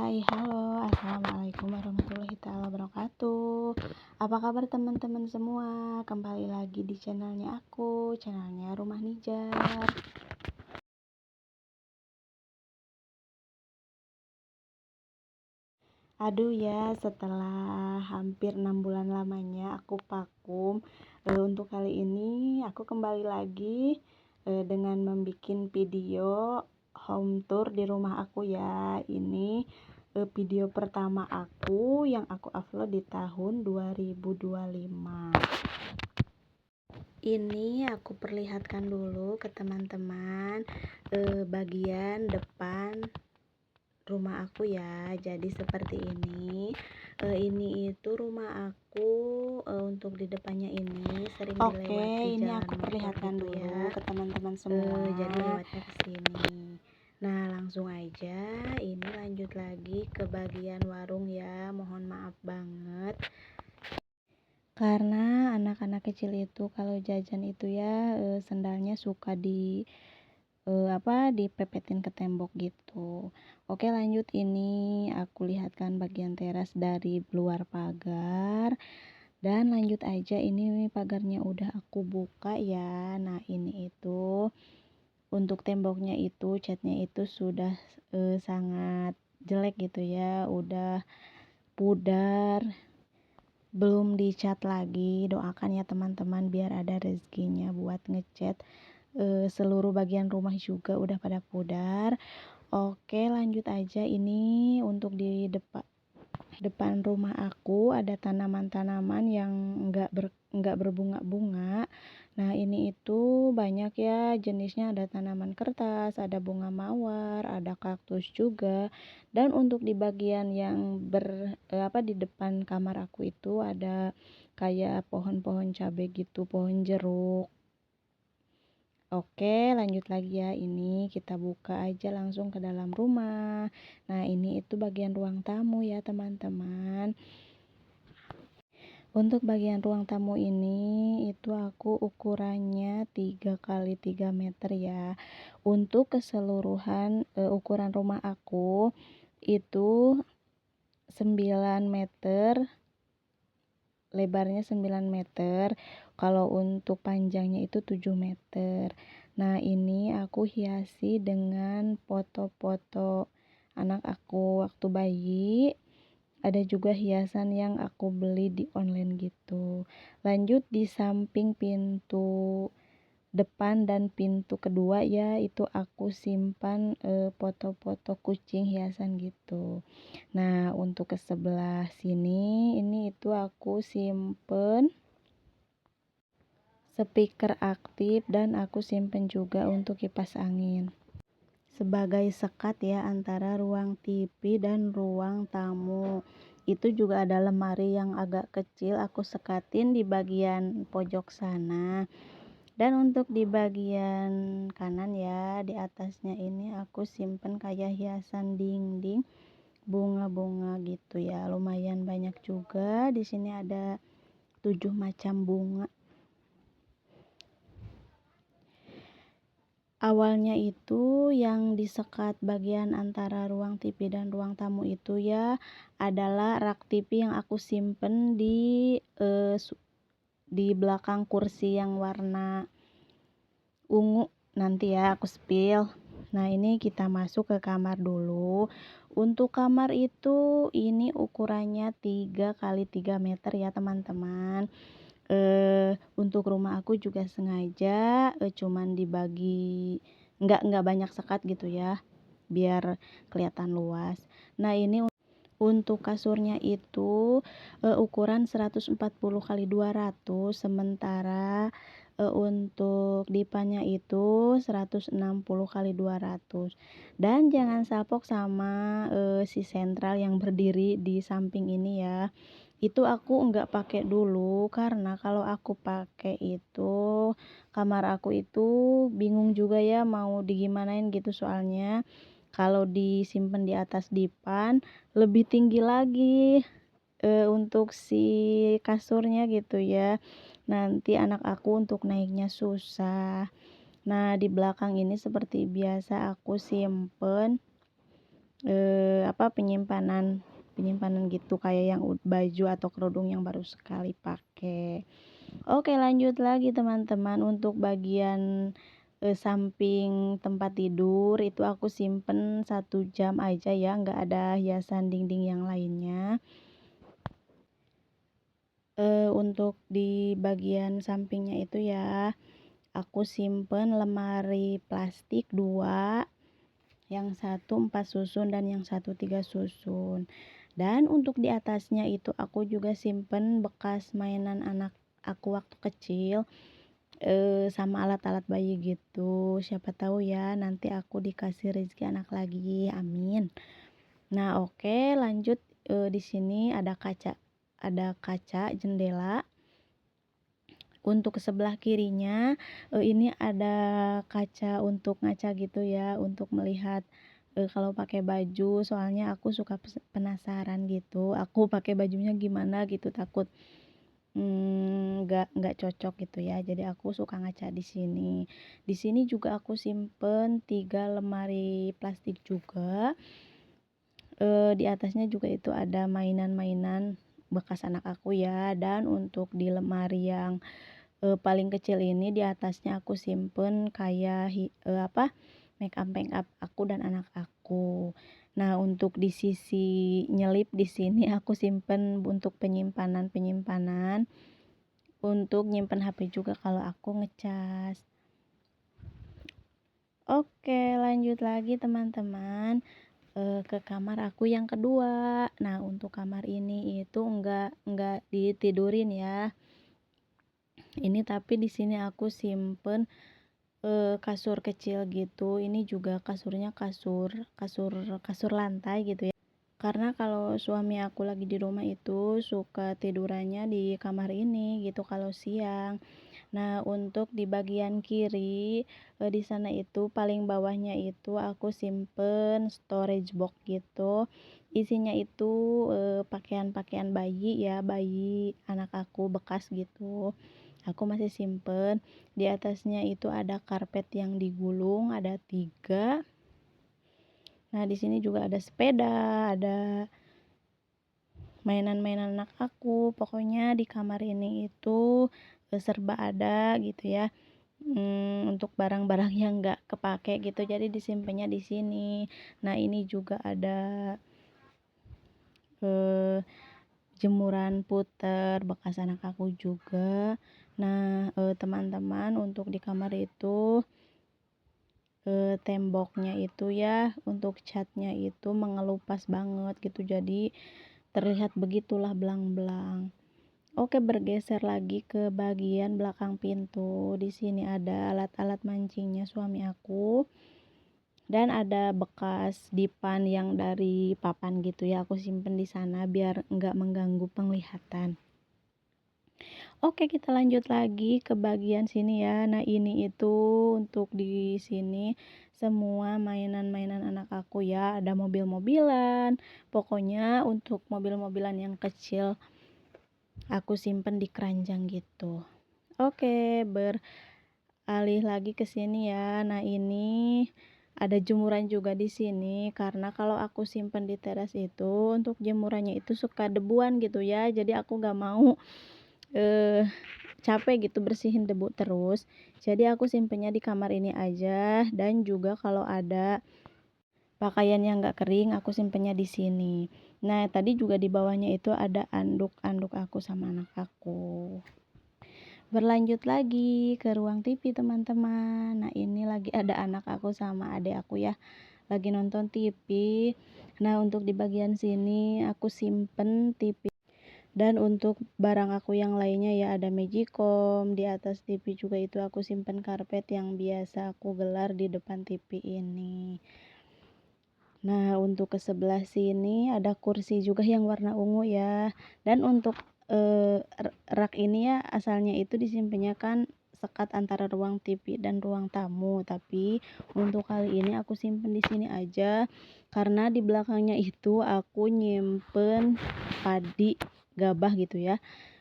Hai, halo, assalamualaikum warahmatullahi taala wabarakatuh. Apa kabar teman-teman semua? Kembali lagi di channelnya aku, channelnya Rumah Nijar. Aduh ya, setelah hampir 6 bulan lamanya aku vakum. Untuk kali ini aku kembali lagi dengan membuat video home tour di rumah aku ya. Ini video pertama aku yang aku upload di tahun 2025. Ini aku perlihatkan dulu ke teman-teman bagian depan rumah aku ya. Jadi seperti ini itu rumah aku. Untuk di depannya ini sering dilewati ini jalan aku motor perlihatkan gitu dulu ya ke teman-teman semua. jadi lewatnya ke sini. Nah, langsung aja ini lanjut lagi ke bagian warung ya. Mohon maaf banget karena anak-anak kecil itu kalau jajan itu ya sendalnya suka dipepetin ke tembok gitu. Oke, lanjut. Ini aku lihatkan bagian teras dari luar pagar. Dan lanjut aja, ini pagarnya udah aku buka ya. Nah, ini itu untuk temboknya itu catnya itu sudah sangat jelek gitu ya, udah pudar, belum dicat lagi. Doakan ya teman-teman biar ada rezekinya buat ngecat. Seluruh bagian rumah juga udah pada pudar. Oke, lanjut aja. Ini untuk di depan rumah aku ada tanaman-tanaman yang enggak berbunga-bunga. Nah, ini itu banyak ya jenisnya, ada tanaman kertas, ada bunga mawar, ada kaktus juga. Dan untuk di bagian yang di depan kamar aku itu ada kayak pohon-pohon cabai gitu, pohon jeruk. Oke, lanjut lagi ya. Ini kita buka aja langsung ke dalam rumah. Nah, ini itu bagian ruang tamu ya teman-teman. Untuk bagian ruang tamu ini itu aku ukurannya 3 kali 3 meter ya. Untuk keseluruhan ukuran rumah aku itu 9 meter, lebarnya 9 meter. Kalau untuk panjangnya itu 7 meter. Nah, ini aku hiasi dengan foto-foto anak aku waktu bayi. Ada juga hiasan yang aku beli di online gitu. Lanjut, di samping pintu depan dan pintu kedua ya, itu aku simpan foto-foto kucing hiasan gitu. Nah, untuk ke sebelah sini ini itu aku simpen speaker aktif dan aku simpen juga untuk kipas angin sebagai sekat ya antara ruang TV dan ruang tamu. Itu juga ada lemari yang agak kecil, aku sekatin di bagian pojok sana. Dan untuk di bagian kanan ya, di atasnya ini aku simpen kayak hiasan dinding bunga-bunga gitu ya. Lumayan banyak juga. Di sini ada 7 macam bunga. Awalnya itu yang disekat bagian antara ruang TV dan ruang tamu itu ya adalah rak TV yang aku simpen di belakang kursi yang warna ungu. Nanti ya aku spill. Nah, ini kita masuk ke kamar dulu. Untuk kamar itu ini ukurannya 3 kali 3 meter ya teman-teman. Untuk rumah aku juga sengaja cuman dibagi, enggak banyak sekat gitu ya biar kelihatan luas. Nah, ini untuk kasurnya itu ukuran 140 kali 200, sementara untuk dipannya itu 160 kali 200. Dan jangan salpok sama si sentral yang berdiri di samping ini ya. Itu aku enggak pakai dulu karena kalau aku pakai itu kamar aku itu bingung juga ya mau digimanain gitu, soalnya kalau disimpan di atas dipan lebih tinggi lagi untuk si kasurnya gitu ya. Nanti anak aku untuk naiknya susah. Nah, di belakang ini seperti biasa aku simpen penyimpanan gitu kayak yang baju atau kerudung yang baru sekali pakai. Oke, lanjut lagi teman-teman, untuk bagian samping tempat tidur itu aku simpen 1 jam aja ya, nggak ada hiasan dinding yang lainnya. Untuk di bagian sampingnya itu ya, aku simpen lemari plastik 2, yang satu 4 susun dan yang satu 3 susun. Dan untuk di atasnya itu aku juga simpen bekas mainan anak aku waktu kecil, sama alat-alat bayi gitu. Siapa tahu ya nanti aku dikasih rezeki anak lagi, amin. Nah, oke, lanjut. Di sini ada kaca jendela. Untuk sebelah kirinya ini ada kaca untuk ngaca gitu ya, untuk melihat kalau pakai baju, soalnya aku suka penasaran gitu, aku pakai bajunya gimana gitu, takut nggak cocok gitu ya, jadi aku suka ngaca di sini. Di sini juga aku simpen 3 lemari plastik juga. Di atasnya juga itu ada mainan-mainan bekas anak aku ya. Dan untuk di lemari yang paling kecil ini, di atasnya aku simpen kayak make up aku dan anak aku. Nah, untuk di sisi nyelip di sini aku simpen untuk penyimpanan untuk nyimpen HP juga kalau aku ngecas. Oke, lanjut lagi teman-teman, ke kamar aku yang kedua. Nah, untuk kamar ini itu enggak ditidurin ya. Ini tapi di sini aku simpen kasur kecil gitu. Ini juga kasurnya kasur lantai gitu ya. Karena kalau suami aku lagi di rumah itu suka tidurannya di kamar ini gitu kalau siang. Nah, untuk di bagian kiri di sana itu paling bawahnya itu aku simpen storage box gitu. Isinya itu pakaian-pakaian bayi ya, bayi anak aku bekas gitu. Aku masih simpen. Di atasnya itu ada karpet yang digulung, ada 3. Nah, di sini juga ada sepeda, ada mainan-mainan anak aku. Pokoknya di kamar ini itu serba ada gitu ya. Untuk barang-barang yang nggak kepake gitu, jadi disimpannya di sini. Nah, ini juga ada eh, jemuran puter bekas anak aku juga. Nah, teman-teman, untuk di kamar itu temboknya itu ya, untuk catnya itu mengelupas banget gitu, jadi terlihat begitulah belang-belang. Oke, bergeser lagi ke bagian belakang pintu. Di sini ada alat-alat mancingnya suami aku. Dan ada bekas dipan yang dari papan gitu ya. Aku simpen di sana biar nggak mengganggu penglihatan. Oke, kita lanjut lagi ke bagian sini ya. Nah, ini itu untuk di sini semua mainan-mainan anak aku ya. Ada mobil-mobilan. Pokoknya untuk mobil-mobilan yang kecil aku simpen di keranjang gitu. Oke, beralih lagi ke sini ya. Nah, ini ada jemuran juga di sini karena kalau aku simpen di teras itu untuk jemurannya itu suka debuan gitu ya. Jadi aku gak mau capek gitu bersihin debu terus. Jadi aku simpennya di kamar ini aja, dan juga kalau ada pakaian yang gak kering aku simpennya di sini. Nah, tadi juga di bawahnya itu ada anduk aku sama anak aku. Berlanjut lagi ke ruang TV teman-teman. Nah, ini lagi ada anak aku sama adik aku ya, lagi nonton TV. Nah, untuk di bagian sini aku simpen TV. Dan untuk barang aku yang lainnya ya, ada magicom. Di atas TV juga itu aku simpen karpet yang biasa aku gelar di depan TV ini. Nah, untuk ke sebelah sini ada kursi juga yang warna ungu ya. Dan untuk rak ini ya, asalnya itu disimpannya kan sekat antara ruang TV dan ruang tamu, tapi untuk kali ini aku simpen di sini aja karena di belakangnya itu aku nyimpen padi gabah gitu ya.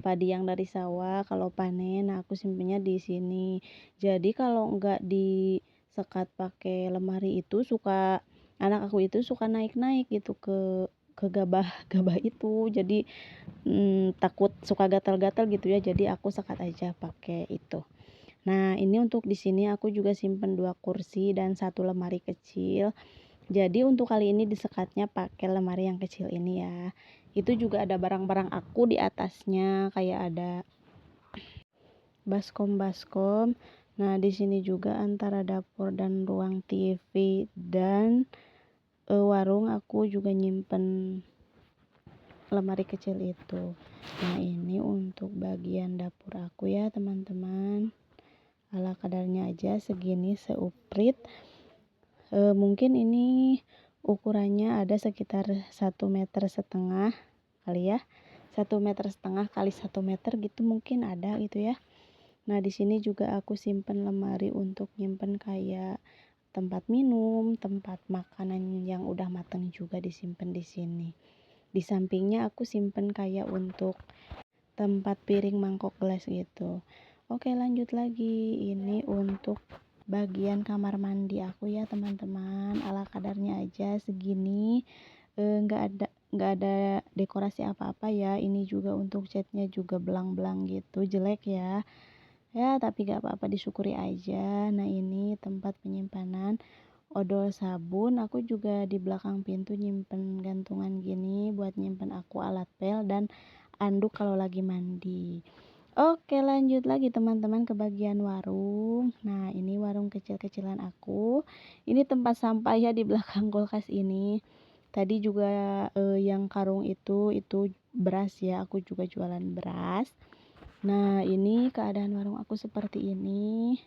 Padi yang dari sawah kalau panen, nah aku simpennya di sini. Jadi kalau enggak disekat pakai lemari itu suka anak aku itu suka naik-naik gitu ke gabah-gabah itu, jadi takut suka gatal-gatal gitu ya, jadi aku sekat aja pakai itu. Nah, ini untuk di sini aku juga simpen 2 kursi dan 1 lemari kecil. Jadi untuk kali ini disekatnya pakai lemari yang kecil ini ya. Itu juga ada barang-barang aku di atasnya, kayak ada baskom-baskom. Nah, di sini juga antara dapur dan ruang TV dan warung aku juga nyimpen lemari kecil itu. Nah, ini untuk bagian dapur aku ya, teman-teman. Ala kadarnya aja segini seuprit. Mungkin ini ukurannya ada sekitar 1,5 meter kali ya. 1,5 meter kali 1 meter gitu mungkin ada gitu ya. Nah, di sini juga aku simpen lemari untuk nyimpen kayak tempat minum, tempat makanan yang udah mateng juga disimpan di sini. Di sampingnya aku simpen kayak untuk tempat piring mangkok gelas gitu. Oke, lanjut lagi. Ini untuk bagian kamar mandi aku ya, teman-teman. Ala kadarnya aja segini. Nggak ada dekorasi apa-apa ya. Ini juga untuk catnya juga belang-belang gitu, jelek ya. Ya, tapi gak apa-apa, disyukuri aja. Nah, ini tempat penyimpanan odol sabun. Aku juga di belakang pintu nyimpen gantungan gini buat nyimpen aku alat pel dan anduk kalau lagi mandi. Oke, lanjut lagi teman-teman ke bagian warung. Nah, ini warung kecil-kecilan aku. Ini tempat sampah ya di belakang kulkas ini. Tadi juga yang karung itu beras ya, aku juga jualan beras. Nah, ini keadaan warung aku seperti ini.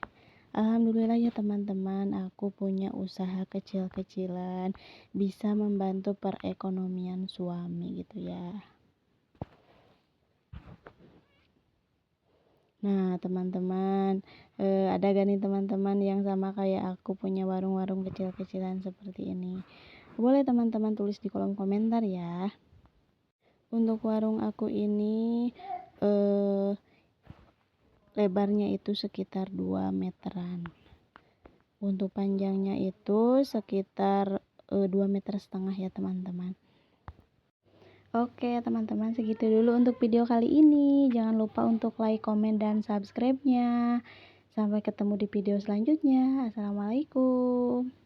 Alhamdulillah ya teman-teman, aku punya usaha kecil-kecilan, bisa membantu perekonomian suami gitu ya. Nah, teman-teman, ada gak nih teman-teman yang sama kayak aku punya warung-warung kecil-kecilan seperti ini? Boleh teman-teman tulis di kolom komentar ya. Untuk warung aku ini lebarnya itu sekitar 2 meteran. Untuk panjangnya itu sekitar 2,5 meter ya teman-teman. Oke teman-teman, segitu dulu untuk video kali ini. Jangan lupa untuk like, komen, dan subscribe-nya. Sampai ketemu di video selanjutnya. Assalamualaikum.